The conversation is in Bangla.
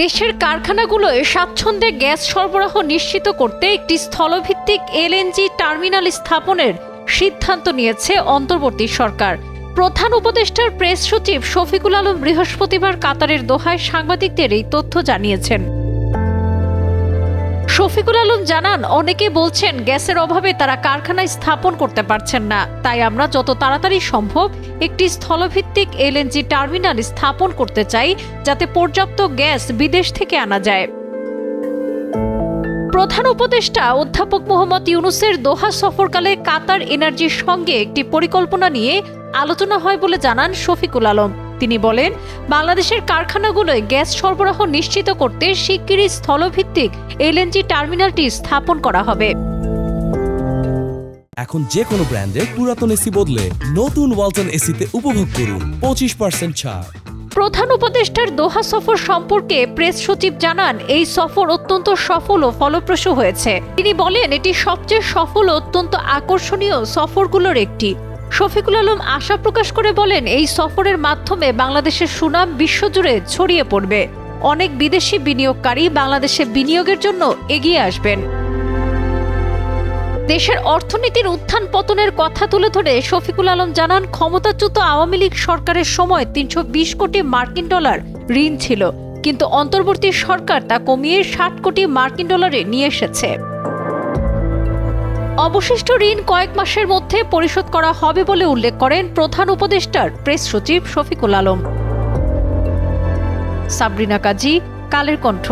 দেশের কারখানাগুলোয় স্বাচ্ছন্দ্যে গ্যাস সরবরাহ নিশ্চিত করতে একটি স্থলভিত্তিক এলএনজি টার্মিনাল স্থাপনের সিদ্ধান্ত নিয়েছে অন্তর্বর্তী সরকার। প্রধান উপদেষ্টার প্রেস সচিব শফিকুল আলম বৃহস্পতিবার কাতারের দোহায় সাংবাদিকদের এই তথ্য জানিয়েছেন। শফিকুল আলম জানান, অনেকে বলছেন গ্যাসের অভাবে তারা কারখানা স্থাপন করতে পারছেন না, তাই আমরা যত তাড়াতাড়ি সম্ভব একটি স্থলভিত্তিক এলএনজি টার্মিনাল স্থাপন করতে চাই, যাতে পর্যাপ্ত গ্যাস বিদেশ থেকে আনা যায়। প্রধান উপদেষ্টা অধ্যাপক মোহাম্মদ ইউনূসের দোহা সফরকালে কাতার এনার্জির সঙ্গে একটি পরিকল্পনা নিয়ে আলোচনা হয় বলে জানান শফিকুল আলম। তিনি বলেন, বাংলাদেশের কারখানাগুলোয় গ্যাস সরবরাহ নিশ্চিত করতে শিগগিরই স্থলভিত্তিক এলএনজি টার্মিনালটি স্থাপন করা হবে। এখন যে কোনো ব্র্যান্ডের পুরাতন এসি বদলে নতুন ওয়ালটন এসিতে উপভোগ করুন 25% ছাড়। প্রধান উপদেষ্টার দোহা সফর সম্পর্কে প্রেস সচিব জানান, এই সফর অত্যন্ত সফল ও ফলপ্রসূ হয়েছে। তিনি বলেন, এটি সবচেয়ে সফল ও অত্যন্ত আকর্ষণীয় সফরগুলোর একটি। শফিকুল আলম আশা প্রকাশ করে বলেন, এই সফরের মাধ্যমে বাংলাদেশের সুনাম বিশ্বজুড়ে ছড়িয়ে পড়বে। অনেক বিদেশি বিনিয়োগকারী বাংলাদেশে বিনিয়োগের জন্য এগিয়ে আসবেন। দেশের অর্থনীতির উত্থান পতনের কথা তুলে ধরে শফিকুল আলম জানান, ক্ষমতাচ্যুত আওয়ামী লীগ সরকারের সময় 320 কোটি মার্কিন ডলার ঋণ ছিল, কিন্তু অন্তর্বর্তী সরকার তা কমিয়ে 60 কোটি মার্কিন ডলারে নিয়ে এসেছে। অবশিষ্ট ঋণ কয়েক মাসের মধ্যে পরিশোধ করা হবে বলে উল্লেখ করেন প্রধান উপদেষ্টার প্রেস সচিব শফিকুল আলম। সাবরিনা কাজী, কালের কণ্ঠ।